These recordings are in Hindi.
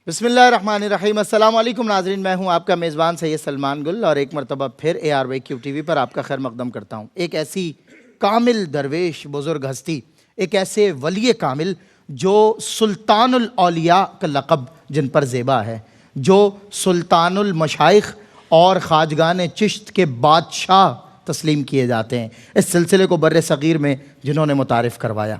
बिस्मिल्लाहिर्रहमानिर्रहीम। अस्सलाम वालेकुम नाज़रीन, मैं हूं आपका मेज़बान सैयद सलमान गुल और एक मरतबा फिर ARYQ TV पर आपका खैर मकदम करता हूं। एक ऐसी कामिल दरवेश बुज़ुर्ग हस्ती, एक ऐसे वली कामिल जो सुल्तानुल औलिया का लक़ब जिन पर ज़ेबा है, जो सुल्तानुल मशाइख और ख़ाजगान चिश्त के बादशाह तस्लीम किए जाते हैं। इस सिलसिले को बर्रे सग़ीर में जिन्होंने मुतारिफ़ करवाया,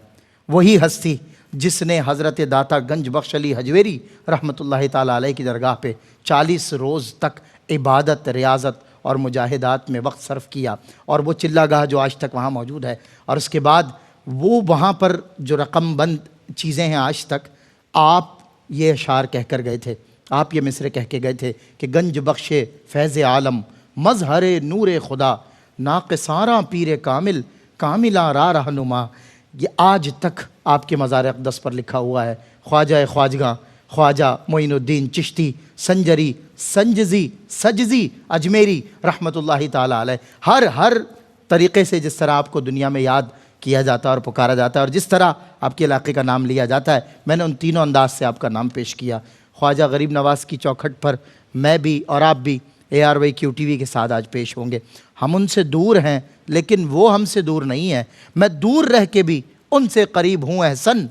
वही हस्ती जिसने हज़रत दाता गंज बख्श अली हजवेरी रहमतुल्लाहि ताला अलैह की दरगाह पे 40 रोज़ तक इबादत, रियाज़त और मुजाहिदात में वक्त सर्फ़ किया, और वो चिल्लागाह जो आज तक वहाँ मौजूद है, और उसके बाद वो वहाँ पर जो रकमबंद चीज़ें हैं आज तक, आप ये अशार कह कर गए थे, आप ये मिसरे कह के गए थे कि गंज बख्श फैज़ आलम मज़हर नूर खुदा नाक़िसारा पीर कामिल कामिला रा रहनुमा। ये आज तक आपके मज़ार अक़दस पर लिखा हुआ है। ख्वाजा ख्वाजगा ख्वाजा मोइनुद्दीन चिश्ती संजरी संजजी सजजी अजमेरी रहमतुल्लाहि ताला अलैह। हर तरीक़े से जिस तरह आपको दुनिया में याद किया जाता है और पुकारा जाता है, और जिस तरह आपके इलाके का नाम लिया जाता है, मैंने उन तीनों अंदाज से आपका नाम पेश किया। ख्वाजा गरीब नवाज़ की चौखट पर मैं भी और आप भी ARYQ TV के साथ आज पेश होंगे। हम उनसे दूर हैं लेकिन वो हमसे दूर नहीं है। मैं दूर रह के भी उनसे करीब हूँ एहसन,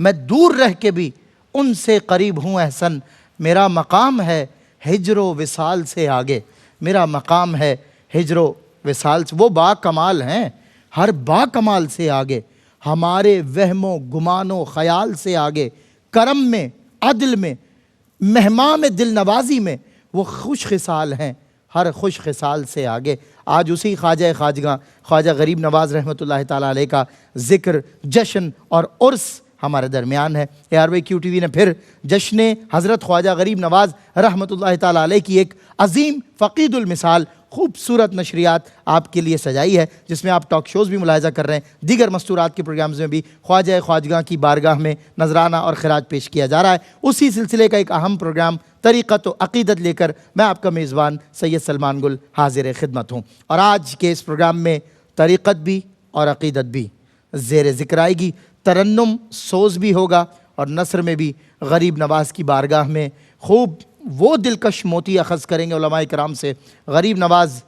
मैं दूर रह के भी उनसे करीब हूँ एहसन। मेरा मकाम है हिजरो विसाल से आगे, मेरा मकाम है हिजरो विसाल से। वो बाकमाल हैं, हर बाकमाल से आगे, हमारे वहमो गुमानो ख़याल से आगे। करम में, अदल में, मेहमान में, दिल नवाजी में वो खुश खिसाल हैं, हर खुश खिसाल से आगे। आज उसी ख्वाजा ख्वाजगा ख्वाजा गरीब नवाज़ रहमतुल्लाहि ताला अलैह का ज़िक्र, जश्न और उर्स हमारे दरमियान है। ARYQ TV ने फिर जश्न हज़रत ख्वाजा गरीब नवाज़ रहमतुल्लाहि ताला अलैह की एक अज़ीम फ़क़ीदुल मिसाल खूबसूरत नशरियात आपके लिए सजाई है, जिसमें आप टॉक शोज़ भी मुलाहिज़ा कर रहे हैं, दीगर मस्तूरात के प्रोग्राम्स में भी ख्वाजा ख्वाजगा की बारगाह में नजराना और खिराज पेश किया जा रहा है। उसी सिलसिले का एक अहम प्रोग्राम तरीक़त व अक़ीदत लेकर मैं आपका मेज़बान सैयद सलमान गुल हाज़िर खिदमत हूँ। और आज के इस प्रोग्राम में तरीक़त भी और अक़ीदत भी ज़ेर ज़िक्र आएगी। तरन्नुम सोज़ भी होगा और नस्र में भी गरीब नवाज़ की बारगाह में खूब वो दिलकश मोती अख़ज़ करेंगे उलमाए किराम से। गरीब नवाज़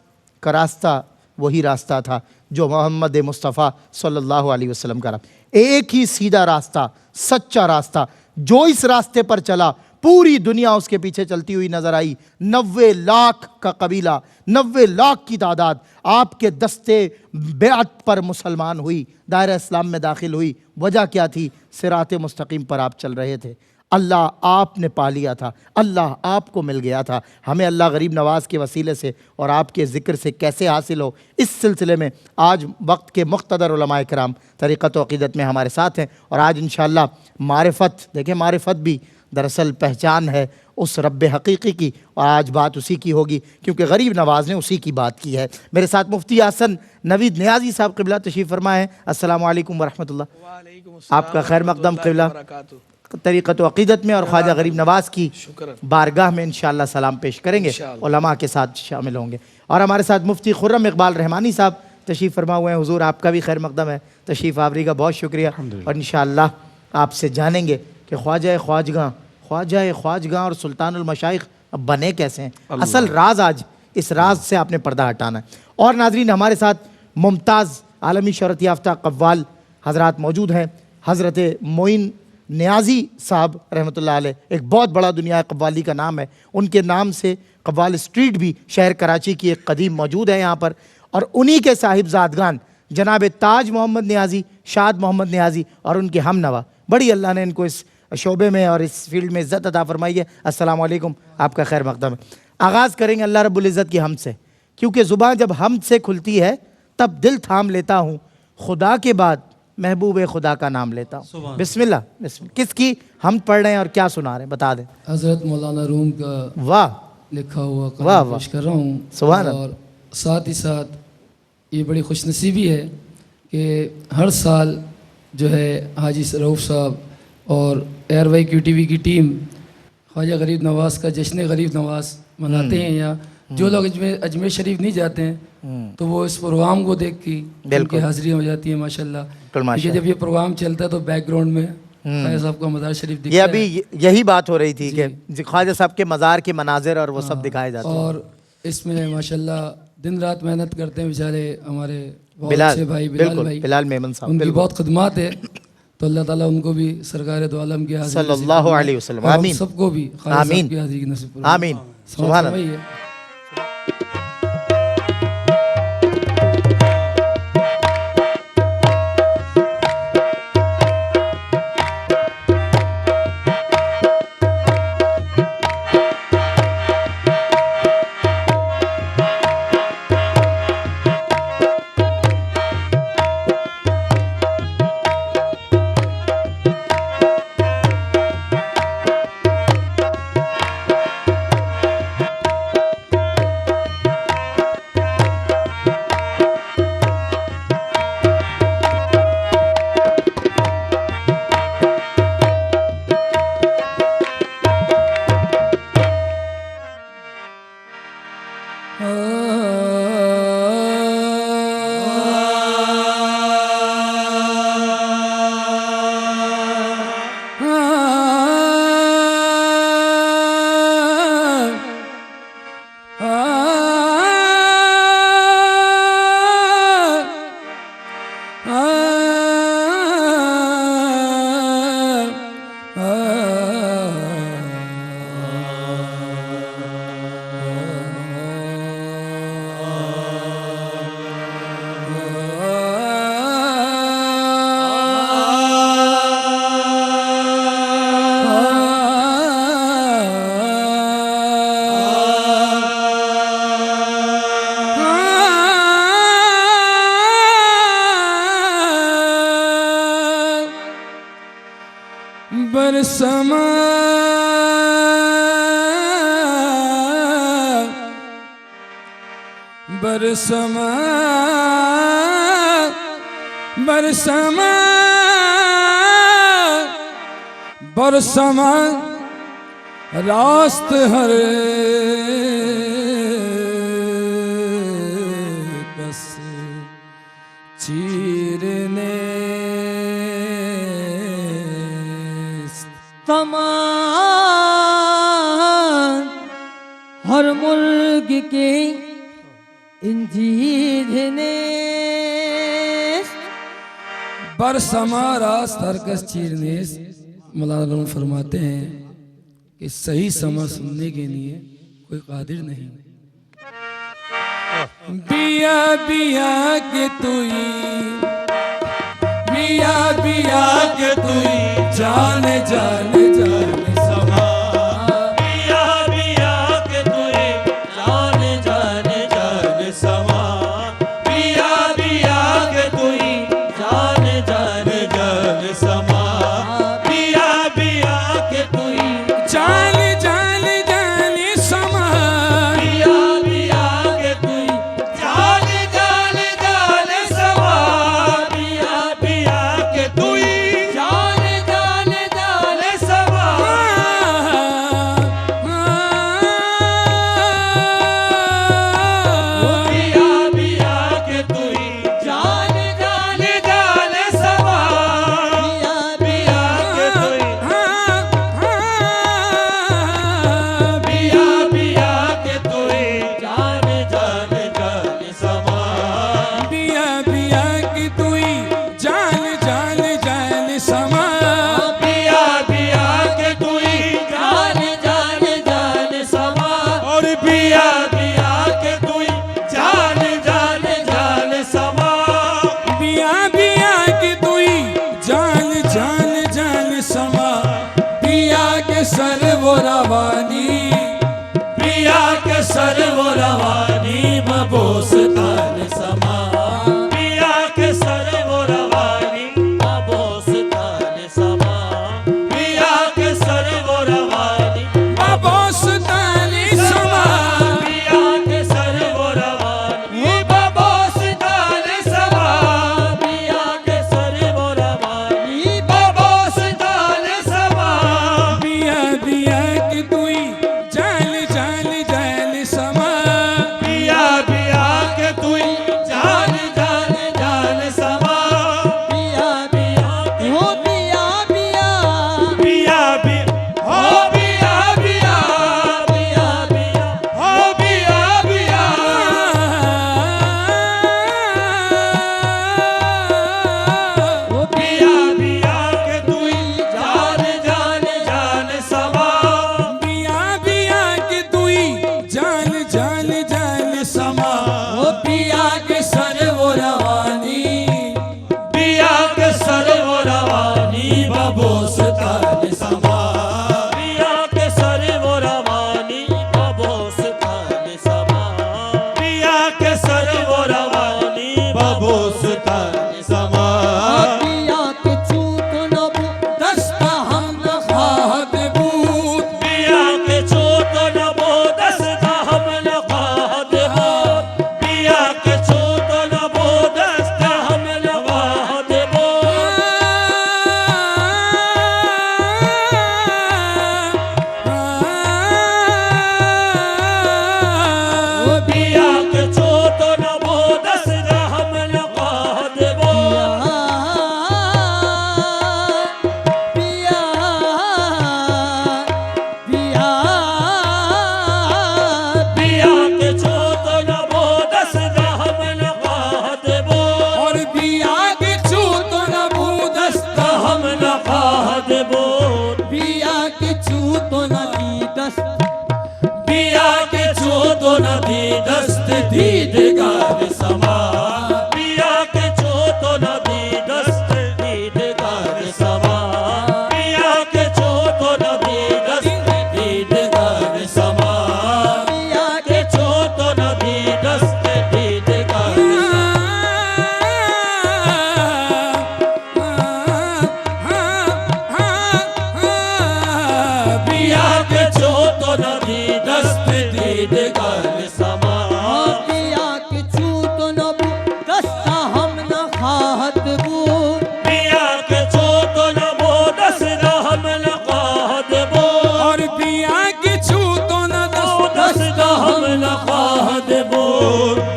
का रास्ता वही रास्ता था जो मोहम्मद मुस्तफ़ा सल्लल्लाहु अलैहि वसल्लम का रास्ता, एक ही सीधा रास्ता, सच्चा रास्ता। जो इस रास्ते पर चला पूरी दुनिया उसके पीछे चलती हुई नजर आई। 90 लाख का कबीला, 90 लाख की तादाद आपके दस्ते बेअत पर मुसलमान हुई, दायरा इस्लाम में दाखिल हुई। वजह क्या थी? सिराते मुस्तकीम पर आप चल रहे थे, अल्लाह आपने पा लिया था, अल्लाह आपको मिल गया था। हमें अल्लाह गरीब नवाज़ के वसीले से और आपके ज़िक्र से कैसे हासिल हो, इस सिलसिले में आज वक्त के मुक़्तदर उलमाए किराम तरीक़त व अक़ीदत में हमारे साथ हैं। और आज इंशाअल्लाह मारिफत, देखें मारिफत भी दरअसल पहचान है उस रब्ब हकीकी की, और आज बात उसी की होगी क्योंकि गरीब नवाज़ ने उसी की बात की है। मेरे साथ मुफ्ती हसन नवीद नियाज़ी साहब क़िबला तशरीफ़ फरमा है। अस्सलामु अलैकुम वरहमतुल्लाह। आपका खैर मक़दम क़िबला तरीक़त व अक़ीदत में और ख्वाजा गरीब नवाज़ की बारगाह में इंशाअल्लाह सलाम पेश करेंगे, उलमा के साथ शामिल होंगे। और हमारे साथ मुफ्ती खुर्रम इक़बाल रहमानी साहब तशरीफ़ फरमा हुए हैं। हुज़ूर आपका भी खैर मक़दम है, तशरीफ़ आवरी का बहुत शुक्रिया। और इंशाअल्लाह आपसे जानेंगे कि ख्वाजा ख्वाजगा और सुल्तानुल मशाइख अब बने कैसे हैं, असल राज। आज इस राज से आपने पर्दा हटाना है। और नाज़रीन हमारे साथ मुमताज़ आलमी शोहरत याफ्ता कव्वाल हज़रात मौजूद हैं। हज़रत मोइन नियाज़ी साहब रहमतुल्लाह अलैह, एक बहुत बड़ा दुनिया कव्वाली का नाम है, उनके नाम से कव्वाल स्ट्रीट भी शहर कराची की एक कदीम मौजूद है यहाँ पर। और उन्हीं के साहिबजादगान जनाब ताज मोहम्मद नियाज़ी, शाद मोहम्मद नियाज़ी और उनके हम नवा, बड़ी अल्लाह ने इनको इस शोबे में और इस फील्ड में इज़्ज़त अता फरमाई है। अस्सलामु अलैकुम, आपका खैर मक़दम है। आगाज़ करेंगे अल्लाह रब्बुल इज़्ज़त की हम से, क्योंकि ज़ुबान जब हम से खुलती है तब दिल थाम लेता हूँ, खुदा के बाद महबूब खुदा का नाम लेता हूँ। बिस्मिल्लाह। किसकी हम पढ़ रहे हैं और क्या सुना रहे हैं, बता दें। हज़रत मौलाना रूम का वाह लिखा हुआ वाह पेश कर रहा हूँ। सुभान और साथ ही साथ ये बड़ी खुशनसीबी है कि हर साल जो है हाजी रऊफ़ साहब और ARYQ TV की टीम ख्वाजा गरीब नवाज़ का जश्न गरीब नवाज़ मनाते हैं। यहाँ जो लोग अजमेर शरीफ नहीं जाते हैं तो वो इस प्रोग्राम को देख के उनकी हाज़िरी हो जाती है माशाल्लाह। क्योंकि जब ये प्रोग्राम चलता है तो बैकग्राउंड में ख्वाजा साहब का मज़ार शरीफ दिखता ये है। अभी यही बात हो रही थी कि ख्वाजा साहब के मज़ार के मनाजिर और वो सब दिखाए जाते हैं। और इसमें माशाल्लाह दिन रात मेहनत करते हैं बेचारे हमारे बहुत बिलाल, अच्छे भाई बिलाल बिल्कुल, भाई, बिलाल मेमन साहब, उनकी बिल्कुल। बहुत खिदमत है। तो अल्लाह ताला उनको भी सरकार दो आलम की हाज़िरी नसीब सल्लल्लाहु फरमाए अलैहि वसल्लम, और हम आमीन। सबको भी ख्वाजा साहब आमीन। की हाज़िरी नसीब फरमाए। आमीन, सुभान अल्लाह। फरमाइए। बरसमा बरसमा बरसमा बरसमा रास्त हर कस चीरने तमाम हर मुल्क के इंजीर ने बरसमा रास्त हर कस चीरने। मौलाना फरमाते हैं कि सही समा सुनने के लिए कोई कादिर नहीं। बिया बिया के तुई बिया बिया के तुई जाने जाने जाने समा बिया बिया के तुई जाने जाने जाने समा बिया बिया के तुई जाने जाने जाने समा बिया बिया के तुई जाने जाने जाने समा बिया बिया के तुई जाने जाने जाने समा बिया बिया के तुई जाने जाने जाने समा बोर पिया के छू तो नदी दस्त पिया के छू तो नदी दस्त दीदगार समा पिया के छू तो नदी दस्त दीदगार समा पिया के छू तो नदी दस्त दीदगार समा पिया के छू तो नदी दस्त दीदगार पिया के छू तो नदी दस्त दीदगार समा पिया के छू तो नबू दस्ता हम न खाहत बूर पिया के छू तो न वो दस्त हम लकाहत बो और पिया के छू तो न दस्त हम लकाहत बो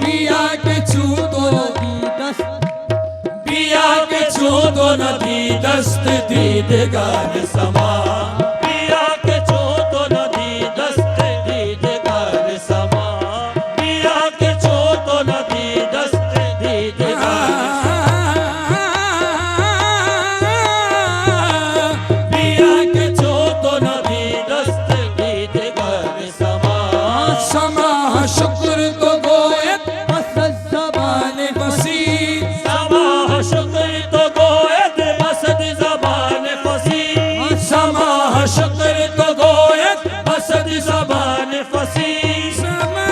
पिया के छू तो नदी दस्त पिया के छू तो नदी दस्त दीदगार समा पिया के छू तो नदी दस्त दीदगार समा पिया के छू तो नदी दस्त दीदगार पिया के छू तो नदी दस्त दीदगार समा समा शुक्र तो गोयत मसद जबान बसी समा शुक्र तो गोयत मसद जबान फसी समा शुक्र तो गोयत मसद जबान फसी समा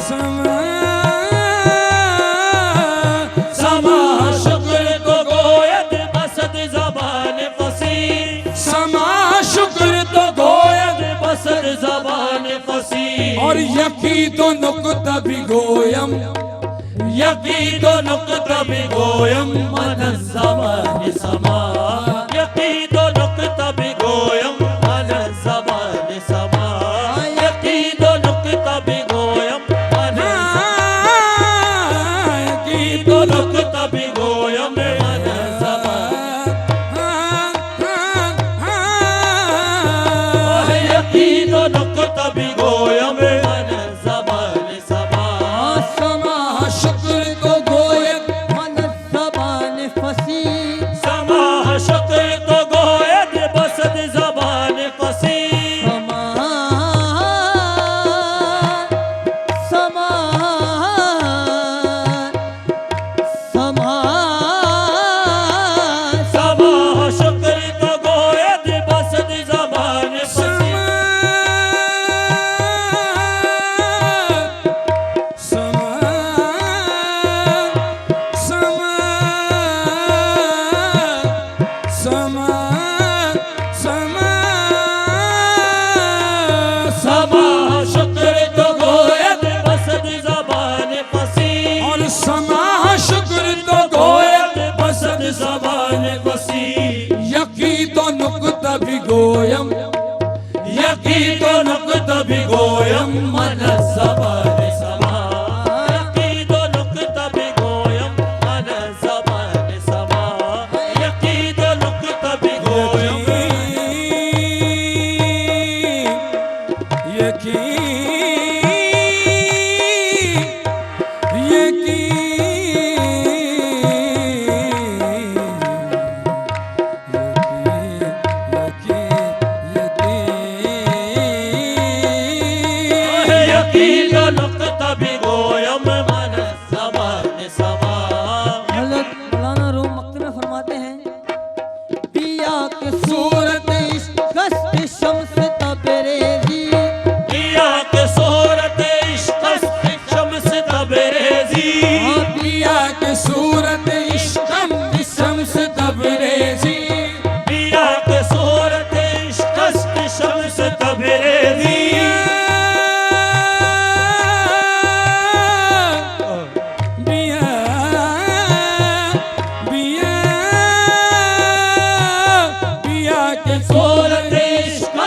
समा समा शुक्र तो गोयत मसद जबान फसी समा शुक्र तो गोयत मसद जबान फसी और यकी तो नुक्ता भी गोयम यकी तो नुक्ता भी गोयम मन जबान समा यकी तो नुक्ता भी गोयम मन जबान समा यकी तो नुक्ता भी गोयम मन यकी तो नुक्ता भी गोयम मन जबान यकी तो नुक्ता भी गोयम मन जबान समा समा शुक्र तो गोयत मन जबान फसी समा शुक्र तो गोयत बसद जबान फसी समा समा समा समा शुक्र तो गोयत बसद जबान फसी समा शुक्र तो गोयत बसद जबान फसी और समा शुक्र तो गोयत बसद जबान फसी यकी तो नुक्ता भी गोयम यकी तो नुक्ता भी गोयम मन जबान समा यकी तो नुक्ता भी गोयम मन जबान समा यकी तो नुक्ता भी गोयम यकी यकी यकी तो नुक्ता भी गोयम मन जबान समा हज़रत मौलाना रूम मक्तब में फरमाते हैं पिया के सूरत इश्क़ शम्स तबरेज़ी पिया के सूरत इश्क़ शम्स तबरेज़ी पिया के सूरत इश्कम शम्स तबरेज़ी पिया के सूरत इश्क़ शम्स तबरेज़ी बिया बिया बिया के सूरत इश्क़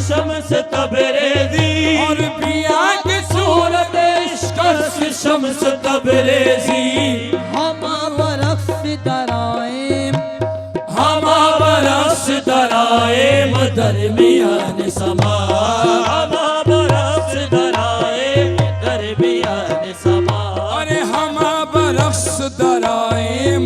शम्स तबरेज़ी और बिया के सूरत इश्क शम्स तबरेज़ी हमा बरक्स दराइम हमा बरस दराए दरमियान समा हमा बरस दराए दरमियान समा अरे हम बरस दराए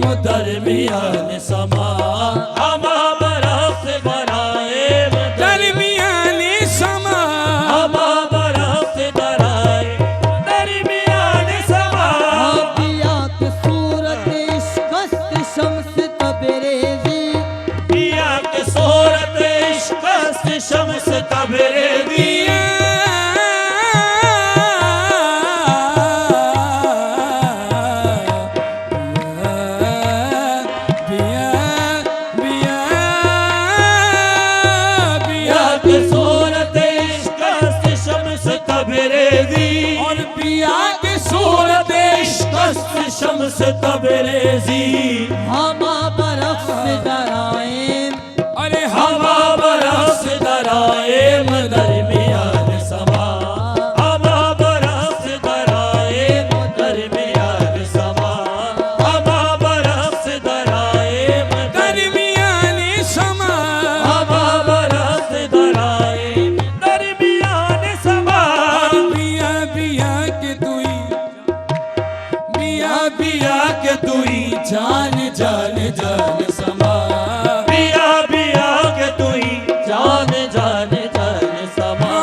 तबरेजी, पिया के सूरत इश्क से शम्स तबरेज़ी। पिया के सूरत इश्क से शम्स तबरेज़ी, और पिया की सूरत इश्क से शम्स तबरेज़ी। हवा बरस दराए, अरे हवा बरस दराए दरमियान समा, हवा बरस दराए दरमियान समा, हवा बरस दराए दरमियान समा, हवा बरस दराए दरमियान समा। पिया पिया के तुई, पिया पिया के तुई जान जान जान समा। पिया पिया के तुई जान जान जान समा।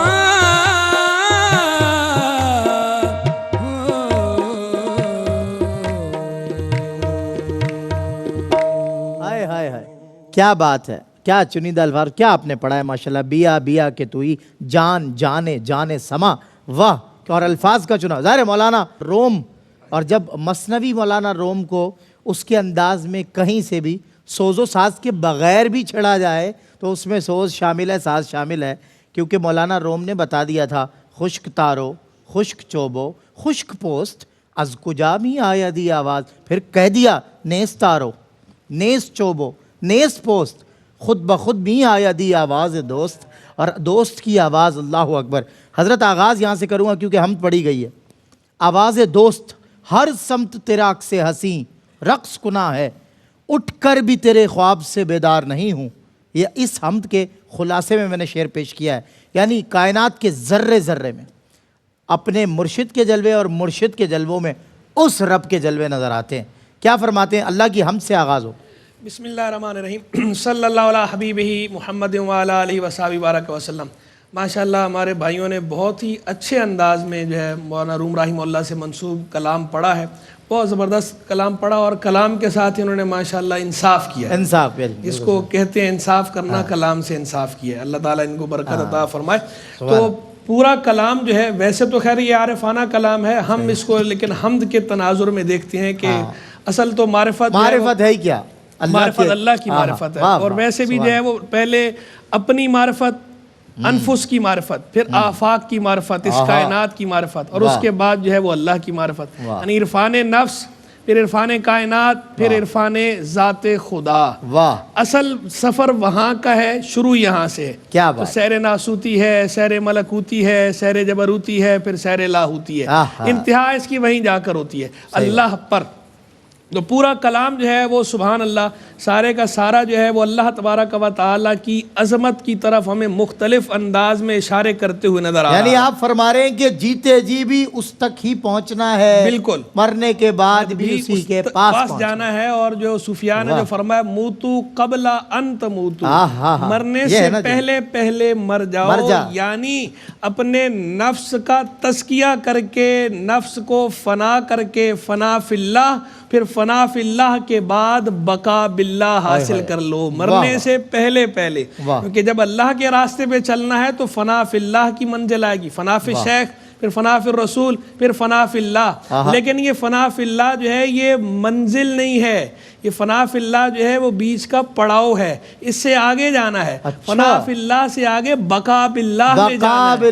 हाय हाय हाय, क्या बात है, क्या चुनिंदा अल्फाज, क्या आपने पढ़ा है माशाल्लाह। बिया बिया के तुई जान जाने जाने समा, वाह। और अल्फाज का चुनाव ज़ाहिर है मौलाना रोम, और जब मसनवी मौलाना रोम को उसके अंदाज में कहीं से भी सोज़ो साज के बग़ैर भी छड़ा जाए तो उसमें सोज़ शामिल है, साज शामिल है, क्योंकि मौलाना रोम ने बता दिया था खुश्क तारो खुश्क चोबो खुश्क पोस्ट अज कुजा में आया दी आवाज़, फिर कह दिया नेस तारो नेस चोबो नेस पोस्ट, खुद ब खुद भी आया दी आवाज़ दोस्त, और दोस्त की आवाज़ अल्लाह अकबर। हज़रत आगाज़ यहाँ से करूँगा क्योंकि हम पढ़ी गई है। आवाज़ दोस्त हर समत तेरा अक्स हंसी रक्स कुना है, उठ कर भी तेरे ख्वाब से बेदार नहीं हूँ। ये इस हमद के खुलासे में मैंने शेर पेश किया है, यानी कायनात के ज़र्रे ज़र्रे में अपने मुर्शिद के जलवे और मुर्शिद के जलवों में उस रब के जलवे नज़र आते हैं। क्या फरमाते हैं? अल्लाह की हमद से आगाज़ हो। बिस्मिल्लाहिर्रहमानिर्रहीम सल्लल्लाहु अला हबीबिही मुहम्मद व अला आलिहि व सहाबिहि बारक वसल्लम। माशाअल्लाह हमारे भाइयों ने बहुत ही अच्छे अंदाज में जो है मौलाना रूम रहीमहुल्लाह से मंसूब कलाम पढ़ा है, बहुत ज़बरदस्त कलाम पढ़ा, और कलाम के साथ ही उन्होंने माशाअल्लाह इंसाफ किया है। इंसाफ इसको कहते हैं इंसाफ करना, कलाम से इंसाफ किया है। अल्लाह ताला इनको बरकत अता फरमाए। तो पूरा कलाम जो है, वैसे तो खैर ये आरिफाना कलाम है, हम इसको लेकिन हमद के तनाजुर में देखते हैं कि असल तो मारिफत है ही क्या, मारिफत अल्लाह की मारिफत है। और वैसे भी जो है वो पहले अपनी मारिफत, अनफुस की मारिफत, फिर आफाक की मारिफत, इस कायनात की मारिफत, और उसके बाद जो है वो अल्लाह की मारिफत, यानी इरफान नफ्स, फिर इरफान कायनात, फिर इरफान ज़ाते खुदा। वाह, असल सफ़र वहाँ का है, शुरू यहाँ से है। क्या तो बात। सैर नासूती है, सैर मलकूती है, सैर जबरूती है, फिर सैर लाहूती है, इंतहा इसकी वहीं जाकर होती है अल्लाह पर। तो पूरा कलाम जो है वो सुभान अल्लाह, सारे का सारा जो है वो अल्लाह तबारक व तआला की अज़मत की तरफ हमें मुख्तलिफ अंदाज में इशारे करते हुए नजर आ रहा है। यानी आप फरमा रहे हैं कि जीते जी भी उस तक ही पहुंचना है, बिल्कुल, मरने के बाद भी उसी के पास जाना है। और जो सुफियान ने जो फरमाया मूतू कबला अंत मूतू, मरने से पहले पहले मर जाओ, यानी अपने नफ्स का तस्किया करके, नफ्स को फना करके, फना फिल्लाह, फिर फना फिल्लाह के बाद बका बिल्लाह हासिल कर लो, मरने से पहले पहले। क्योंकि जब अल्लाह के रास्ते पे चलना है तो फना फिल्लाह की मंजिल आएगी, फना फिल शेख, फिर फना फिर रसूल, फिर फना फिल्लाह। लेकिन ये फना फिल्लाह जो है ये मंजिल नहीं है, ये फना फिल्लाह जो है वो बीच का पड़ाव है, इससे आगे जाना है। फना फिल्लाह से आगे बका बिल्लाह में जाना है।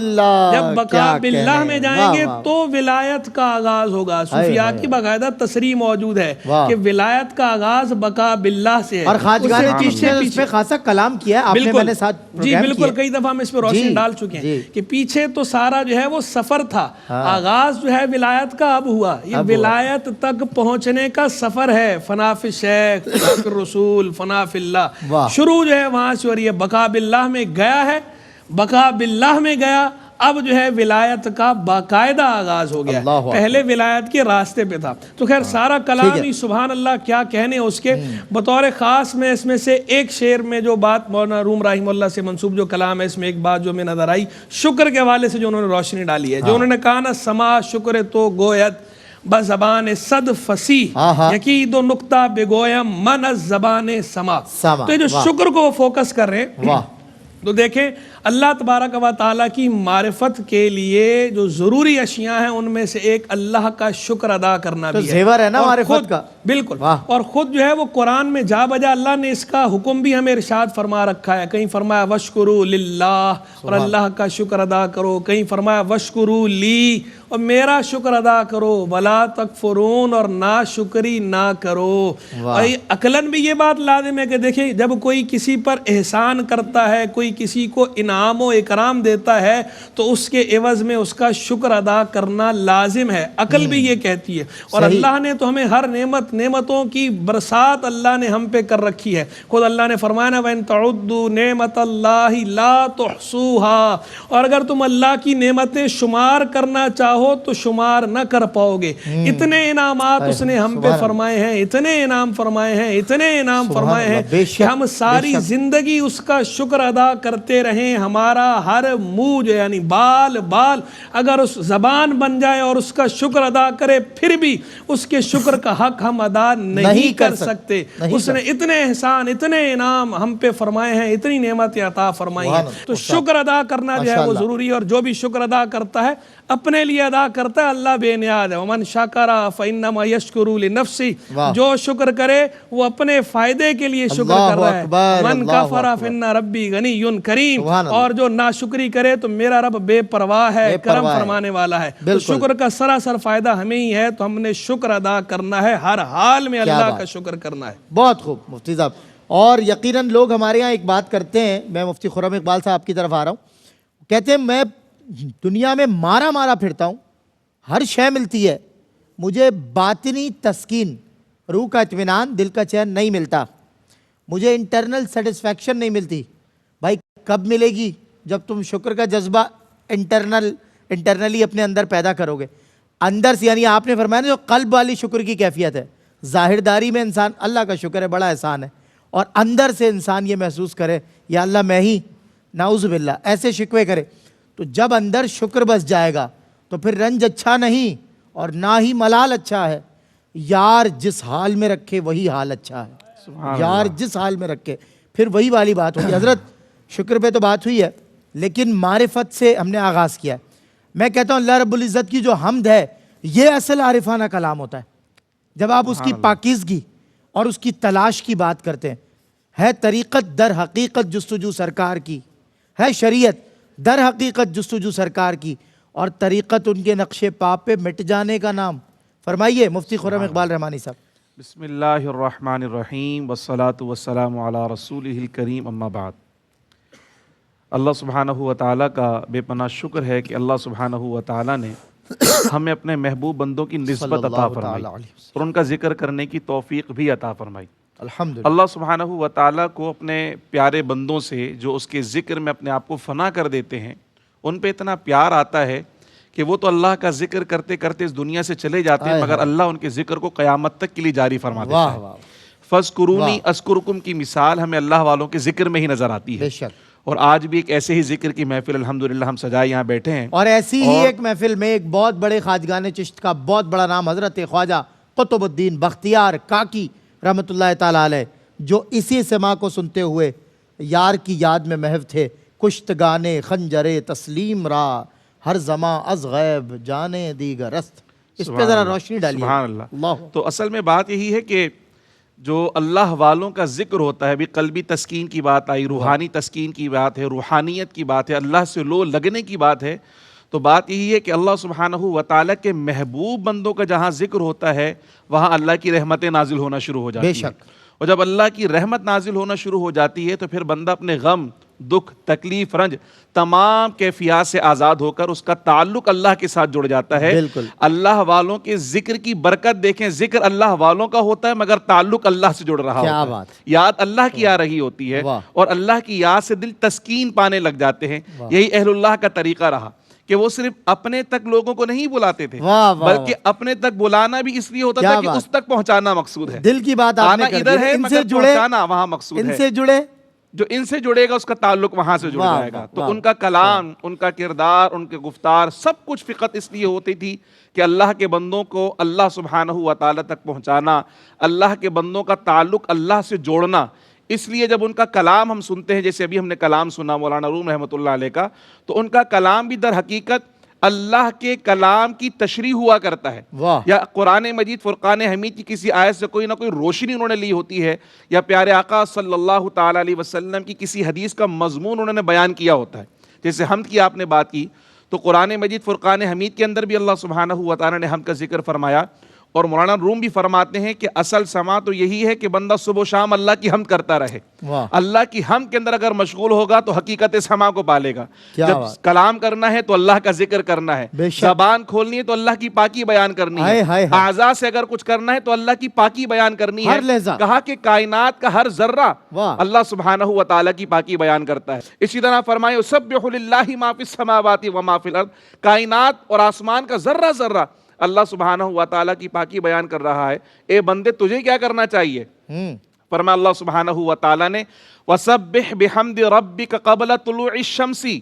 जब बका बिल्लाह में जाएंगे तो विलायत का आगाज होगा। सूफिया की बाकायदा तसरीह मौजूद है कि विलायत का आगाज बका बिल्लाह से है। और खाजगा ने पीछे खासा कलाम किया है, आपने मैंने साथ जी बिल्कुल, कई दफा हम इस पर रोशनी डाल चुके हैं कि पीछे तो सारा जो है वो सफर था, आगाज जो है विलायत का अब हुआ, ये विलायत तक पहुंचने का सफर है। फनाफि शेख, रसूल, फना फिल्लाह, शुरू जो है वहां से, और ये बका बिल्लाह में गया है, बका बिल्लाह में गया, अब जो है विलायत का बाकायदा आगाज हो गया, पहले विलायत के रास्ते पे था। तो खैर सारा कलाम ही सुभान अल्लाह, क्या कहने उसके। बतौर खास में इसमें से एक शेर में जो बात मौलाना रूम रहीमहुल्लाह से मंसूब जो कलाम है, इसमें एक बात जो में नजर आई शुक्र के हवाले से, जो उन्होंने रोशनी डाली है, जो उन्होंने कहा ना, समा शुक्र तो गोयत ब ज़बान सद फसीह यकीदो नुक्ता बेगोयम मन ज़बान समा। तो ये जो शुक्र को वो फोकस कर रहे हैं, तो देखें अल्लाह तबारक व तआला की मारिफत के लिए जो ज़रूरी अशिया हैं उनमें से एक अल्लाह का शुक्र अदा करना तो भी ज़ेवर है ना मारिफत का। बिल्कुल। और ख़ुद जो है वो कुरान में जा बजा अल्लाह ने इसका हुक्म भी हमें इरशाद फरमा रखा है। कहीं फरमाया वशकुरू लिल्लाह, और अल्लाह का शुक्र अदा करो। कहीं फरमाया वशकुरू ली, और मेरा शुक्र अदा करो। वला तकफुरून, और ना शुक्री ना करो। और अकलन भी ये बात लाजिम है कि देखिए जब कोई किसी पर एहसान करता है, कोई किसी को इनाम व इकराम देता है, तो उसके एवज में उसका शुक्र अदा करना लाजिम है। अकल भी ये कहती है। और अल्लाह ने तो हमें हर नेमतों की बरसात अल्लाह ने हम पे कर रखी है। खुद अल्लाह ने फरमाया ना वइन तउद्दू नेमतल्लाहि ला तुहसूहा, और अगर तुम अल्लाह की नेमतें शुमार करना चाहो तो शुमार न कर पाओगे। इतने इनामात उसने हम पे फरमाए हैं, इतने इनाम फरमाए हैं, इतने इनाम फरमाए हैं कि हम सारी जिंदगी उसका शुक्र अदा करते रहें। हमारा हर मुंह जो यानी बाल अगर उस जबान बन जाए और उसका शुक्र अदा करे, फिर भी उसके शुक्र का हक हम अदा नहीं कर सकते। उसने इतने एहसान, इतने इनाम हम पे फरमाए हैं, इतनी नेमतें अता फरमाई हैं। तो शुक्र अदा करना जो है वो जरूरी है। और जो भी शुक्र अदा करता है अपने लिए अदा करता है, अल्लाह बेनियाद है। वमन शकरा फइन्नमा यशकुरु लिनफ्सी, जो शुक्र करे वो अपने फायदे के लिए शुक्र कर रहा है। मन कफरा फिन्ना रब्बी गनियुन करीम, और जो नाशुक्री करे तो मेरा रब बेपरवाह है, करम फरमाने वाला है। तो शुक्र का सरासर फायदा हमें ही है। तो हमने शुक्र अदा करना है, हर हाल में अल्लाह का शुक्र करना है। बहुत खूब मुफ्ती साहब। और यकीनन लोग हमारे यहाँ एक बात करते हैं, मैं मुफ्ती खुर्रम इकबाल साहब की तरफ आ रहा हूँ, कहते हैं मैं दुनिया में मारा फिरता हूँ, हर शय मिलती है, मुझे बातिनी तस्कीन, रूह का इत्मीनान, दिल का चैन नहीं मिलता, मुझे इंटरनल सेटिस्फैक्शन नहीं मिलती। भाई कब मिलेगी? जब तुम शुक्र का जज्बा इंटरनली अपने अंदर पैदा करोगे, अंदर से। यानी आपने फरमाया ना जो कल्ब वाली शुक्र की कैफियत है, ज़ाहिरदारी में इंसान अल्लाह का शुक्र है, बड़ा एहसान है, और अंदर से इंसान ये महसूस करे या अल्लाह मैं ही, नाउज़ बिल्लाह, ऐसे शिकवे करे, तो जब अंदर शुक्र बस जाएगा तो फिर रंज अच्छा नहीं और ना ही मलाल अच्छा है। यार जिस हाल में रखे वही हाल अच्छा है, यार जिस हाल में रखे, फिर वही वाली बात होगी। हज़रत शुक्र पे तो बात हुई है, लेकिन मारिफत से हमने आगाज़ किया है। मैं कहता हूँ अल्लाह रब्बुल इज़्ज़त की जो हमद है, ये असल आरिफाना कलाम होता है। जब आप उसकी पाकीज़गी और उसकी तलाश की बात करते हैं, है तरीक़त दर हकीकत जुस्तजू सरकार की, है शरीयत दर हकीकत जुस्तजू सरकार की, और तरीक़त उनके नक्शे पा पे मिट जाने का नाम। फरमाइए मुफ्ती खुर्रम इकबाल रहमानी साहब। बिस्मिल्लाहिर्रहमानिर्रहीम वस्सलातु वस्सलामु अला रसूलिहिल करीम, अम्मा बाद। अल्लाह सुब्हानहू व तआला का बेपनाह शुक्र है कि अल्लाह सुब्हानहू व तआला ने हमें अपने महबूब बंदों की निस्बत अता फरमाई और उनका जिक्र करने की तौफीक भी अता फरमाई। अल्हम्दुलिल्लाह। अल्लाह सुब्हानहू व तआला को अपने प्यारे बंदों से जो उसके ज़िक्र में अपने आप को फ़ना कर देते हैं, उन पे इतना प्यार आता है कि वो तो अल्लाह का जिक्र करते करते इस दुनिया से चले जाते हैं, मगर अल्लाह उनके जिक्र को क़यामत तक के लिए जारी फरमा देता है। फ़ज़्कुरूनी अस्कुरुकुम की मिसाल हमें अल्लाह वालों के जिक्र में ही नज़र आती है। और आज भी एक ऐसे ही जिक्र की महफिल अल्हम्दुलिल्लाह हम सजाए यहाँ बैठे हैं। और ऐसी ही एक महफिल में एक बहुत बड़े ख्वाजगाने चिश्त का बहुत बड़ा नाम हज़रत ख्वाजा कुतुबुद्दीन बख्तियार काकी रहमतुल्लाह ताला अलैह, जो इसी समा को सुनते हुए यार की याद में महव थे। कुश्तगाने खंजरे तस्लीम रा हर जमा अज़ गैब जाने दीगर रस्त। इस पे ज़रा रोशनी डालिए। सुभान अल्लाह। तो असल में बात यही है कि जो अल्लाह वालों का जिक्र होता है, भी कल्बी तस्कीन की बात आई, रूहानी तस्कीन की बात है, रूहानियत की बात है, अल्लाह से लो लगने की बात है। तो बात यही है कि अल्लाह सुब्हानहू व तआला के महबूब बंदों का जहाँ जिक्र होता है, वहाँ अल्लाह की रहमतें नाजिल होना शुरू हो जाती है। और जब अल्लाह की रहमत नाजिल होना शुरू हो जाती है तो फिर बंदा अपने गम, दुख, तकलीफ, रंज तमाम कैफियत से आज़ाद होकर उसका ताल्लुक अल्लाह के साथ जुड़ जाता है। अल्लाह वालों के जिक्र की बरकत देखें, जिक्र अल्लाह वालों का होता है मगर ताल्लुक अल्लाह से जुड़ रहा होता है। याद अल्लाह की आ रही होती है और अल्लाह की याद से दिल तस्कीन पाने लग जाते हैं। यही अहलुल्लाह का तरीका रहा कि वो सिर्फ अपने तक लोगों को नहीं बुलाते थे, बल्कि अपने तक बुलाना भी इसलिए होता था कि उस तक पहुंचाना मकसूद है। दिल की बात आना इधर है मगर पहुंचाना वहां मकसूद है। इनसे जुड़े जो इनसे जुड़ेगा उसका ताल्लुक वहां से जुड़ वाह, जाएगा। वाह, तो वाह, उनका कलाम, उनका किरदार, उनके गुफ्तार, सब कुछ फ़िक़त इसलिए होती थी कि अल्लाह के बंदों को अल्लाह सुब्हानहू व तआला तक पहुंचाना, अल्लाह के बंदों का ताल्लुक अल्लाह से जोड़ना। इसलिए जब उनका कलाम हम सुनते हैं, जैसे अभी हमने कलाम सुना मौलाना रूम रहमतुल्लाह अलैह का, तो उनका कलाम भी दर हकीकत अल्लाह के कलाम की तशरीह हुआ करता है। वाह। या कुरान मजीद फुरकान हमीद की किसी आयत से कोई ना कोई रोशनी उन्होंने ली होती है, या प्यारे आका सल्लल्लाहु ताला अलैहि वसल्लम की किसी हदीस का मजमून उन्होंने बयान किया होता है। जैसे हमद की आपने बात की, तो कुरान मजीद फुरकान हमीद के अंदर भी अल्लाह सुब्हानहू व तआला ने हमद का जिक्र फरमाया। और मौलाना रूम भी फरमाते हैं कि असल समा तो यही है कि बंदा सुबह शाम अल्लाह की हमद करता रहे। वाह। अल्लाह की हमद के अंदर अगर मशगूल होगा तो हकीकत समा को पालेगा। क्या जब बात। कलाम करना है तो अल्लाह का जिक्र करना है, बेशक। जबान खोलनी है तो अल्लाह की पाकी बयान करनी हाय, है, हाय, हाय। आज़ा से अगर कुछ करना है तो अल्लाह की पाकी बयान करनी हर है। लहजा। कहा कि कायनात का हर जर्रा वाह। अल्लाह सुब्हानहू व तआला की पाकी बयान करता है। इसी तरह फरमाए युसब्बिहु लिल्लाहि मा फिस समावाति व मा फिल अर्द, कायनात और आसमान का जर्रा जर्रा अल्लाह सुब्हानहू व तआला की पाकी बयान कर रहा है। ए बंदे तुझे क्या करना चाहिए? फरमाया अल्लाह सुब्हानहू व तआला ने वसब्बिह बिहम्दि रब्बिक क़ब्ल तुलूइश शम्सी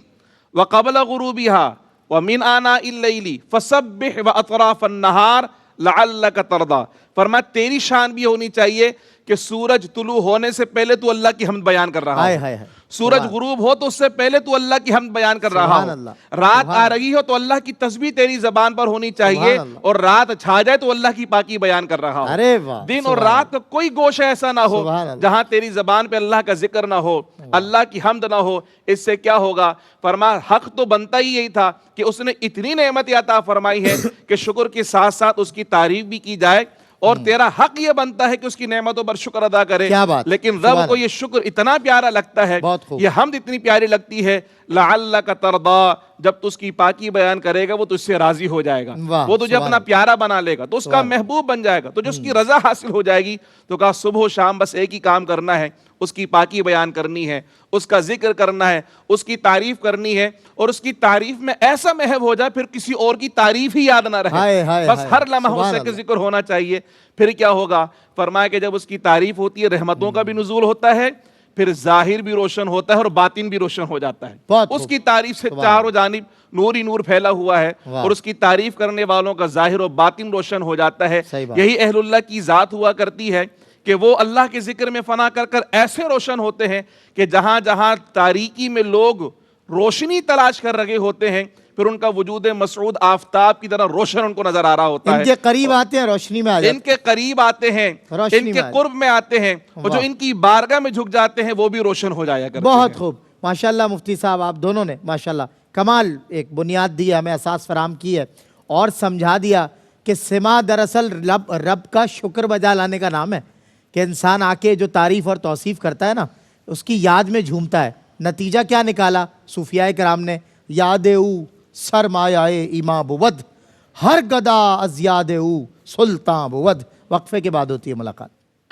व क़ब्ल गुरूबिहा व मिन आनाइल लैली फसब्बिह व अतराफन नहार लअल्लक तरदा। फरमाया तेरी शान भी होनी चाहिए कि सूरज तुलू होने से पहले तू अल्लाह की हमद बयान कर रहा हाय, है, हाय, हाय। सूरज गुरूब हो तो उससे पहले तू अल्लाह की हमद बयान कर रहा सुभान हो, अल्लाह, रात सुभान आ रही हो तो अल्लाह की तस्बीह तेरी जबान पर होनी चाहिए, सुभान अल्लाह। और रात छा जाए तो अल्लाह की पाकी बयान कर रहा हो। अरे वाह, दिन और सुभान रात का कोई गोशा ऐसा ना हो सुभान अल्लाह। जहां तेरी जबान पे अल्लाह का जिक्र ना हो, अल्लाह की हमद ना हो। इससे क्या होगा? फरमाया हक तो बनता ही यही था कि उसने इतनी नेमत अता फरमाई है कि शुक्र के साथ साथ उसकी तारीफ भी की जाए, और तेरा हक ये बनता है कि उसकी नेमतों पर शुक्र अदा करे। क्या बात। लेकिन सुभान रब को ये शुक्र इतना प्यारा लगता है, बहुत खूब। ये हमद इतनी प्यारी लगती है, लअल्लक तरदा, जब तू उसकी पाकी बयान करेगा वो तुझसे राजी हो जाएगा, वाह, वो तुझे सुभान अपना अल्लाह। प्यारा बना लेगा, तो उसका महबूब बन जाएगा, तो जो उसकी रजा हासिल हो जाएगी। तो कहा सुबह शाम बस एक ही काम करना है, उसकी पाकी बयान करनी है, उसका जिक्र करना है, उसकी तारीफ करनी है, और उसकी तारीफ में ऐसा महव हो जाए फिर किसी और की तारीफ ही याद ना रहे, हाय, हाय, बस हाय, हाँ, हर लम्हा सुभान उसका अल्लाह। जिक्र होना चाहिए। फिर क्या होगा? फरमाया कि जब उसकी तारीफ होती है रहमतों का भी नुज़ूल होता है, फिर जाहिर भी रोशन होता है और बातिन भी रोशन हो जाता है। बहुत खूब। उसकी तारीफ से सुभान चारों जानिब नूर ही नूर फैला हुआ है, वाह। और उसकी तारीफ करने वालों का जाहिर और बातिन रोशन हो जाता है। सही बात। यही अहलुल्लाह की जात हुआ करती है कि वो अल्लाह के जिक्र में फना कर कर ऐसे रोशन होते हैं कि जहां जहां तारीकी में लोग रोशनी तलाश कर रहे होते हैं, फिर उनका वजूद मसऊद आफताब की तरह रोशन उनको नजर आ रहा होता है। इनके करीब आते हैं, रोशनी में आ जाते हैं। इनके करीब आते हैं, रोशनी इनके में आ कुर्ब में आते हैं, और जो वाह। इनकी बारगाह में झुक जाते हैं वो भी रोशन हो जाया करते बहुत हैं। खूब, माशाल्लाह मुफ्ती साहब, आप दोनों ने माशाल्लाह कमाल एक बुनियाद दी है, हमें एहसास फराम की है और समझा दिया कि सिमा दरअसल रब का शुक्र बजा लाने का नाम है, कि इंसान आके जो तारीफ़ और तौसीफ़ करता है ना, उसकी याद में झूमता है। नतीजा क्या निकाला सूफियाए कराम ने? याद सरमायाए इमा बुवद, हर गदा अज़याद सुल्तान बुवद। वक्फे के बाद होती है मुलाकात।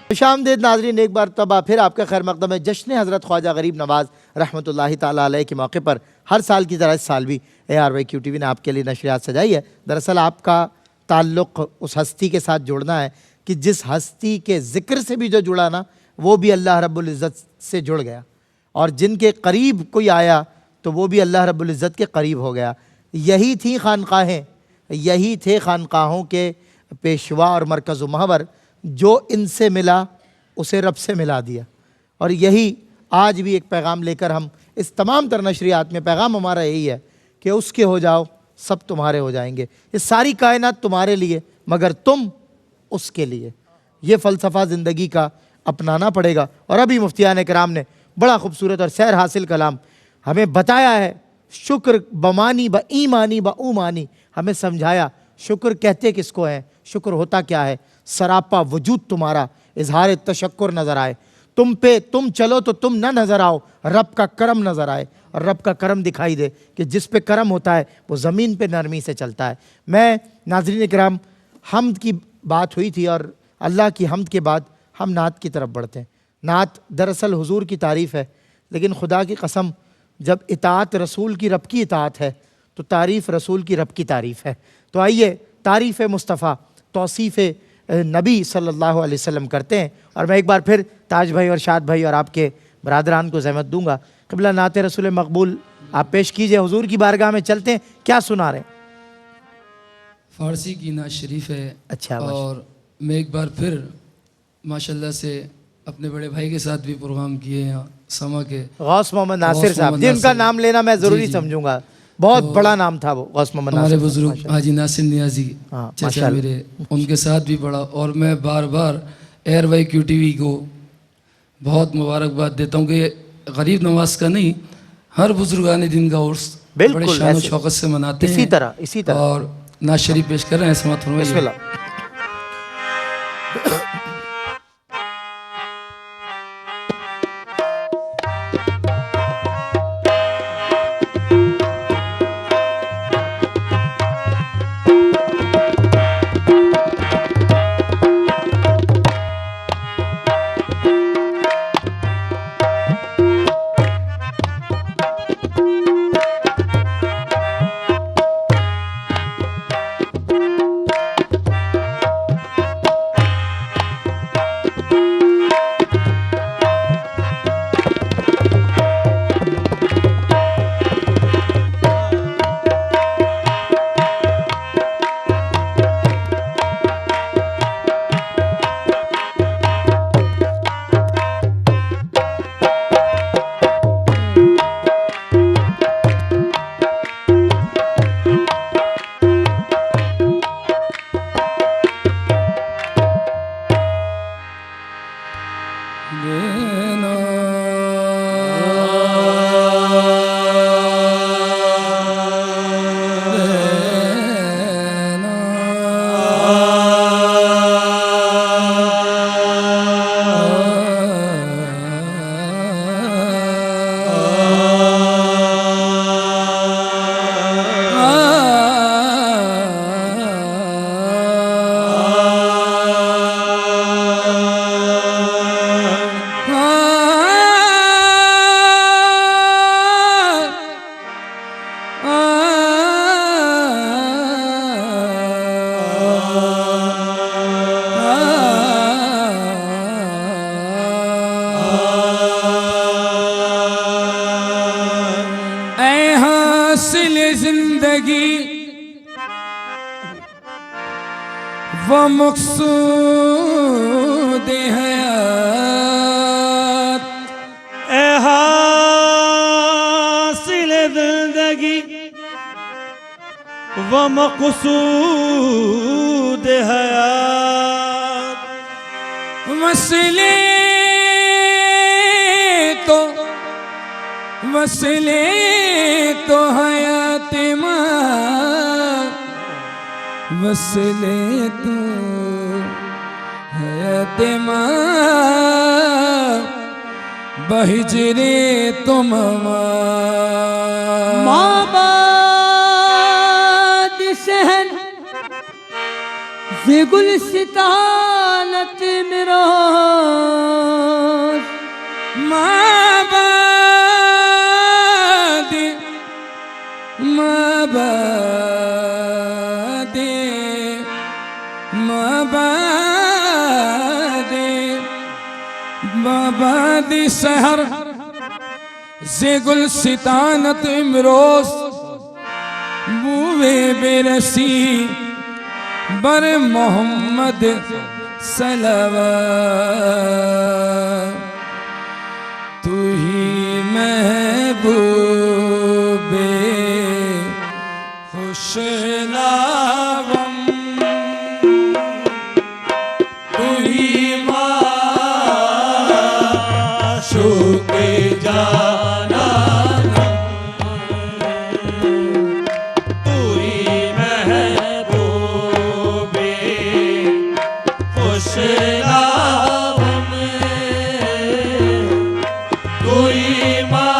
खुशामदीद नाज़रीन, एक बार तबा फिर आपका खैर मक़दम है। जश्न हज़रत ख्वाजा गरीब नवाज़ रहमतुल्लाहि ताला अलैह के मौके पर हर साल की तरह इस साल भी ARYQ TV ने आपके लिए नशरियात सजाई है। दरअसल आपका ताल्लुक़ उस हस्ती के साथ जोड़ना है कि जिस हस्ती के ज़िक्र से भी जो जुड़ा ना, वो भी अल्लाह रब्बुल इज़्ज़त से जुड़ गया, और जिनके करीब कोई आया तो वो भी अल्लाह रब्बुल इज़्ज़त के करीब हो गया। यही थी खानकाहें, यही थे खानकाहों के पेशवा और मरकज़ महवर। जो इनसे मिला उसे रब से मिला दिया, और यही आज भी एक पैगाम लेकर हम इस तमाम तर नशरियात में पैगाम हमारा यही है कि उसके हो जाओ सब तुम्हारे हो जाएंगे। ये सारी कायनात तुम्हारे लिए मगर तुम उसके लिए। ये फ़लसफ़ा ज़िंदगी का अपनाना पड़ेगा। और अभी मुफ्तियान कराम ने बड़ा खूबसूरत और सैर हासिल कलाम हमें बताया है। शुक्र बमानी ब ईमानी ब उमानी, हमें समझाया शुक्र कहते किसको हैं, शुक्र होता क्या है। सरापा वजूद तुम्हारा इजहार तशक्कुर नज़र आए, तुम पे तुम चलो तो तुम ना नज़र आओ, रब का करम नज़र आए, और रब का करम दिखाई दे कि जिस पे करम होता है वो ज़मीन पे नरमी से चलता है। मैं नाज़रीन किराम, हम्द की बात हुई थी और अल्लाह की हम्द के बाद हम नात की तरफ बढ़ते हैं। नात दरअसल हुजूर की तारीफ़ है, लेकिन खुदा की कसम जब इताअत रसूल की रब की इताअत है तो तारीफ़ रसूल की रब की तारीफ़ है। तो आइए तारीफ़ मुस्तफ़ा, तौसीफ़ नबी सल्लल्लाहु अलैहि वसल्लम करते हैं। और मैं एक बार फिर ताज भाई और शाद भाई और आपके बरादरान को ज़हमत दूंगा। क़िबला नाते रसूल मकबूल आप पेश कीजिए, हुजूर की बारगाह में चलते हैं। क्या सुना रहे हैं? फ़ारसी की नात शरीफ है। अच्छा, और मैं एक बार फिर माशाल्लाह से अपने बड़े भाई के साथ भी प्रोग्राम किए हैं समा के, गौस मोहम्मद नासिर साहब जी, उनका नाम लेना मैं ज़रूरी समझूंगा, बहुत बड़ा नाम था वो गौस मोहम्मद नासिर। हमारे बुजुर्ग हाजी नासिर नियाजी चाचा मेरे, उनके साथ भी पढ़ा। और मैं बार बार ARYQTV को बहुत मुबारकबाद देता हूँ कि गरीब नवाज का नहीं, हर बुजुर्गान दिन का उर्स बड़े शान शौकत से मनाते हैं। इसी तरह और नात शरीफ पेश कर रहे हैं। समात फरमाइए। बिस्मिल्लाह। वो मकसूद हयात ए हासिल जिंदगी वो मकसूद हयात वसले तो हयात माँ, वसले तो हयात माँ, बहिजरे तुम माँ बाद सहन से गुलसितानत मेरा बाबादी सहर से गुलसितानत इमरोज बुवे बेरसी बर मोहम्मद सलवा तू ही महबूबे खुशनावम तू ही माशूक़े जाना तू ही महबूबे खुशनावम तू ही माशूक़े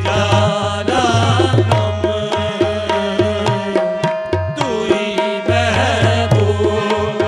जाना तू ही महबूब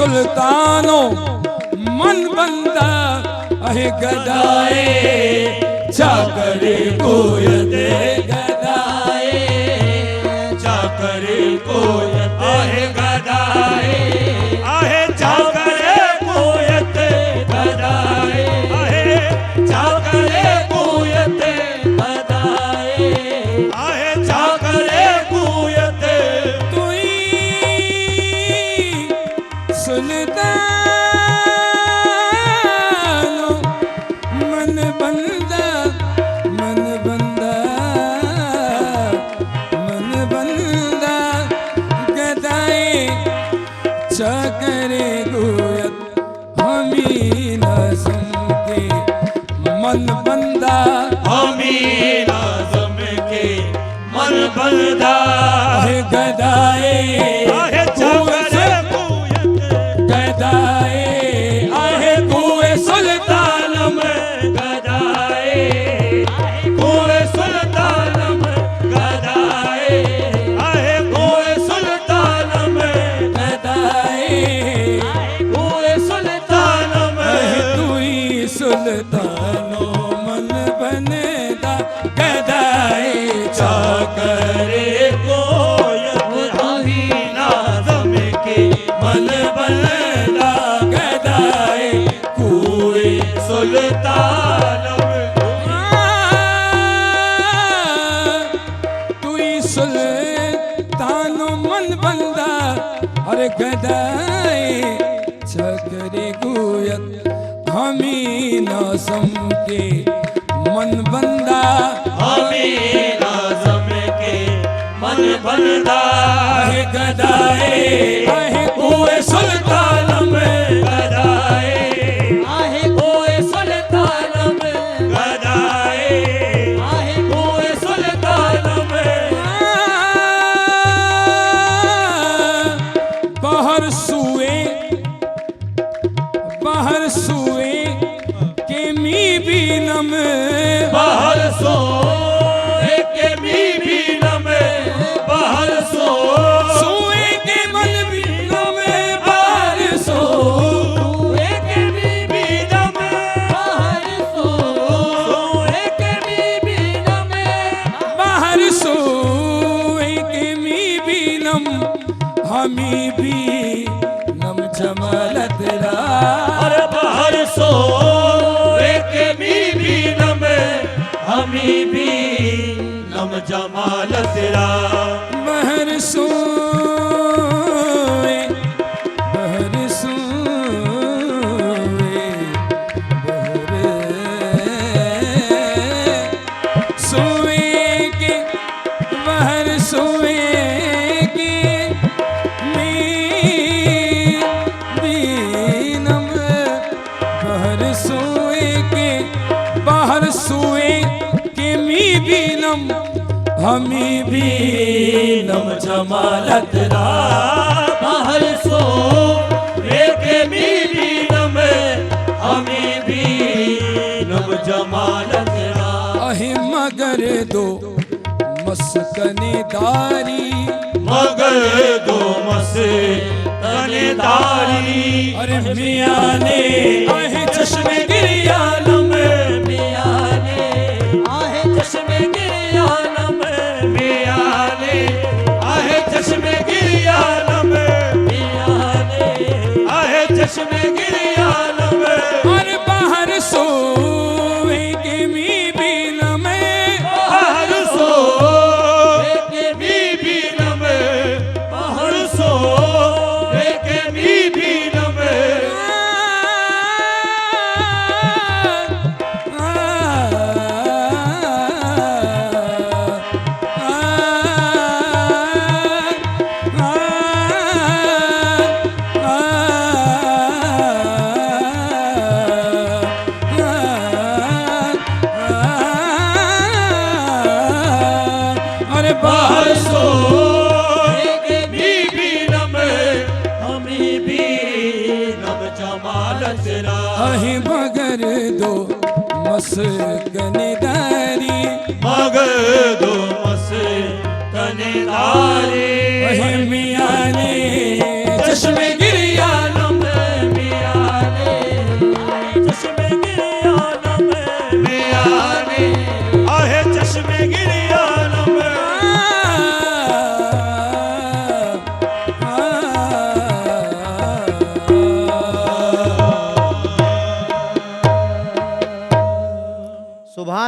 सुल्तानो मन बंदा अहे गदाए चाकरे कोयते गदाए चाकरे कोयत आहे गदाए आहे चाकरे कोयत गदाए आहे चाकरे कोयत गदाए आहे चाकरे कोयत तुई सुल्तानो मन बंदा मन बंदा मन बंदा गदाए चाकरे गोयत हमी नज़म के मन बंदा हमी नाज़म के मन बंदा है गदाए आहे चाकरे कोयत गदाए आहे कुए सुल्तान में गदाए कुए सुल्तान में गदाए आहे कुए सुल्तान में गदाए कुए सुल्तान में तुई सुल्तानो मन बनेदा गदाए चाकरे कोयत हमी नाज़म के मन बंदा गदाए कुए सुल्तान में तुई सुल्तानो मन बंदा अरे गदाए चकरे गोयत हमी नौसम के मन बंदा हमी नाज़म के मन बंदा है गदाए आहे कुए सुल्तान में गदाए आहे कुए सुल्तान में गदाए आहे कुए सुल्तान में बाहर सुए के मी बीनम बाहर सो के मी भी नमे बाहर सो सुए के मन बीनम बाहर सो के भी नमे बाहर सो के भी नमे बाहर सुए के मी बीनम हमी भी नम जमलत रा अरे बाहर सो के भी नमे हमी भी नम जमाल तेरा बहर सोए बहर सोए बहर सोए के बहर सोए के बीनम बहर सोए के बाहर सोए के मी बीनम हमी भी नम जमालत रा बाहर सो के भी नमे हमी भी नम जमाल तेरा अहि मगर दो मस्कनेदारी मगर दो मसे तनेदारी अरे मियाँ ने अहि चश्मे गिरियान में मियाँ ने आहे चश्मे गिरियान में मियाँ ने आहे चश्मे गिरियान में मियाँ ने आहे चश्मे गिरियान में अरे बाहर सोए के मी बीन में बाहर सो के भी नमे बाहर सो के भी नमे अरे बाहर सो के भी नमे हमी भी नम जमाल तेरा अहि मगर दो मस्कनेदारी मगर दो मसे तनेदारी अहि मियाँ ने चश्मे गिरियान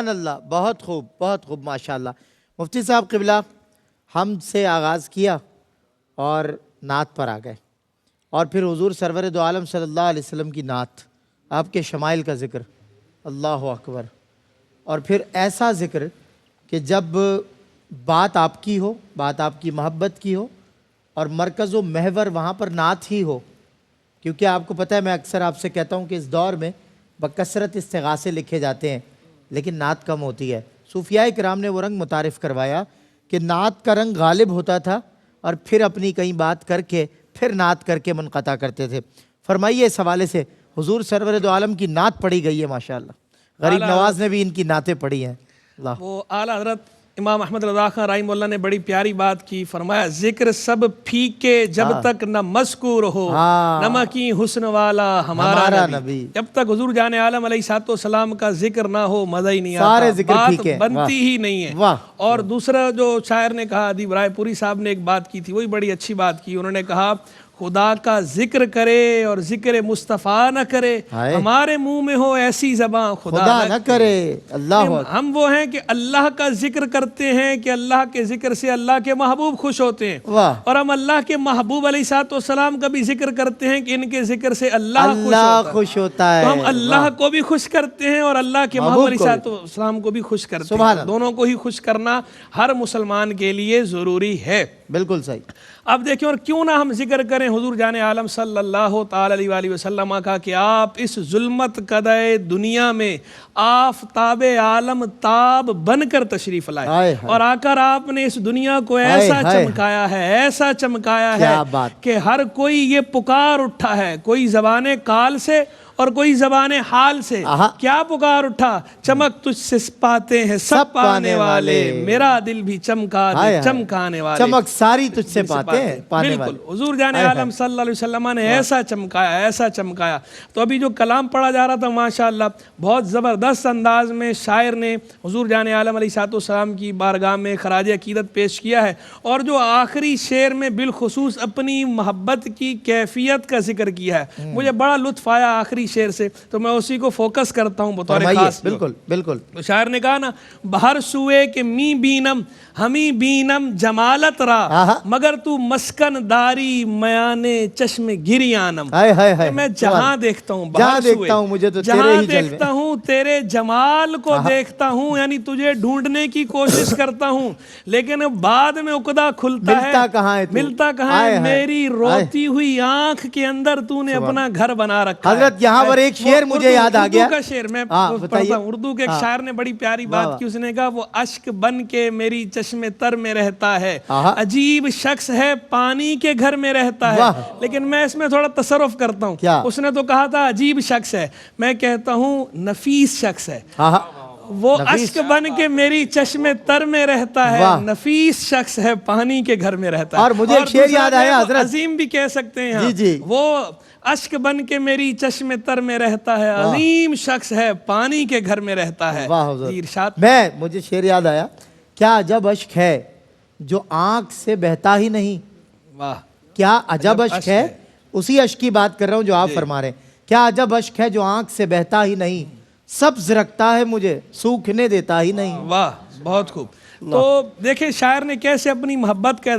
सुभान अल्लाह, बहुत खूब माशाअल्लाह। मुफ्ती साहब क़िबला, हमसे आगाज़ किया और नात पर आ गए, और फिर हुजूर सरवर दो आलम सल्लल्लाहु अलैहि वसल्लम की नात, आपके शमाइल का ज़िक्र, अल्लाह अकबर, और फिर ऐसा ज़िक्र कि जब बात आपकी हो, बात आपकी मोहब्बत की हो, और मरकज़ व महवर वहाँ पर नात ही हो। क्योंकि आपको पता है, मैं अक्सर आपसे कहता हूँ कि इस दौर में बकसरत इस्तिगासे लिखे जाते हैं, लेकिन नात कम होती है। सूफिया इकराम ने वो रंग मुतारिफ़ करवाया कि नात का रंग गालिब होता था, और फिर अपनी कई बात करके फिर नात करके मुनक़ता करते थे। फरमाइए इस हवाले से, हुजूर सरवर दो आलम की नात पढ़ी गई है माशाअल्लाह, गरीब नवाज ने भी इनकी नातें पढ़ी हैं। अल्लाह। वो आला हज़रत इमाम अहमद रज़ा खान रहीमहुल्लाह ने बड़ी प्यारी बात की, फरमाया जिक्र सब फीके जब तक न मज़कूर हो, नमकी हुस्न वाला हमारा नबी। जब तक हुजूर जाने आलम अलैहिस्सलाम का जिक्र ना हो, मज़ा ही नहीं आता, बात बनती ही नहीं है। और दूसरा जो शायर ने कहा, अदीब रायपुरी साहब ने एक बात की थी, वही बड़ी अच्छी बात की। उन्होंने कहा खुदा का जिक्र करे और जिक्र मुस्तफ़ा न करे, हमारे मुंह में हो ऐसी ज़बान खुदा न करे। अल्लाह, हम वो हैं कि अल्लाह का जिक्र करते हैं कि अल्लाह के जिक्र से अल्लाह के महबूब खुश होते हैं, और हम अल्लाह के महबूब अलैहिस्सलाम का भी जिक्र करते हैं कि इनके जिक्र से अल्लाह खुश होता है। तो हम अल्लाह को भी खुश करते हैं और अल्लाह के महबूब अलैहिस्सलाम को भी खुश करते हैं। दोनों को ही खुश करना हर मुसलमान के लिए ज़रूरी है। बिल्कुल सही। अब देखिए, और क्यों ना हम जिक्र करें हुजूर जाने आलम सल्लल्लाहु ताला अलैहि वसल्लम का कि आप इस जुल्मत कदे दुनिया में आफ़ताबे आलम ताब बनकर तशरीफ लाए, और आकर आपने इस दुनिया को ऐसा चमकाया है, ऐसा चमकाया है कि हर कोई ये पुकार उठा है, कोई ज़बाने काल से और कोई ज़बाने हाल से। क्या पुकार उठा, चमक तुझसे पाते हैं सब पाने वाले, मेरा दिल भी चमका दे चमकाने वाले। चमक सारी तुझसे पाते हैं पाने वाले। बिल्कुल, हुजूर जाने आलम सल्लल्लाहु अलैहि वसल्लम ने ऐसा चमकाया, ऐसा चमकाया। तो अभी जो कलाम पढ़ा जा रहा था माशाअल्लाह, बहुत ज़बरदस्त अंदाज में शायर ने हुजूर जाने आलम अलैहिस्सलाम की बारगाह में खराज अकीदत पेश किया है, और जो आखिरी शेर में बिलखुसूस अपनी मोहब्बत की कैफियत का जिक्र किया है, मुझे बड़ा लुत्फ़ आया आखिरी शेर से, तो मैं उसी को फोकस करता हूं बतौर खास। बिल्कुल बिल्कुल। तो शायर ने कहा ना, बाहर सुए के मी बीनम हमी बीनम जमालत रा, मगर तू मस्कन दारी मयाने चश्मे गिरियानम। मैं जहां देखता हूँ, जहां देखता हूँ मुझे तो जहां देखता हूँ तेरे जमाल को देखता हूँ, यानी तुझे ढूंढने की कोशिश करता हूँ, लेकिन बाद में उकदा खुलता है, मिलता कहाँ है, मेरी रोती हुई आंख के अंदर तूने अपना घर बना रखा है। हज़रत यहाँ पर एक शेर मुझे याद आ गया, उर्दू का शेर मैं पढ़ता हूँ। उर्दू के एक शायर ने बड़ी प्यारी बात की, उसने कहा वो अश्क बन के मेरी चश्मे तर में रहता है, अजीब शख्स है पानी के घर में रहता है। लेकिन मैं इसमें थोड़ा तसर्रुफ करता हूँ। उसने तो कहा था अजीब शख्स है, मैं कहता हूँ नफीस शख्स है। वो अश्क बन के मेरी चश्मे तर में रहता है, नफीस शख्स है पानी के घर में रहता है। और मुझे एक शेर याद आया हज़रत, अजीम भी कह सकते हैं जी। वो अश्क बन के मेरी चश्मे तर में रहता है, अजीम शख्स है पानी के घर में रहता है। मैं मुझे शेर याद आया, क्या अजब अश्क है जो आंख से बहता ही नहीं। वाह, क्या अजब अश्क है, उसी अश्क की बात कर रहा हूँ जो आप फरमा रहे हैं। क्या अजब अश्क है जो आंख से बहता ही नहीं, सब्ज़ रखता है मुझे सूखने देता ही नहीं। वाह, बहुत खूब। तो देखिए शायर ने कैसे अपनी मोहब्बत का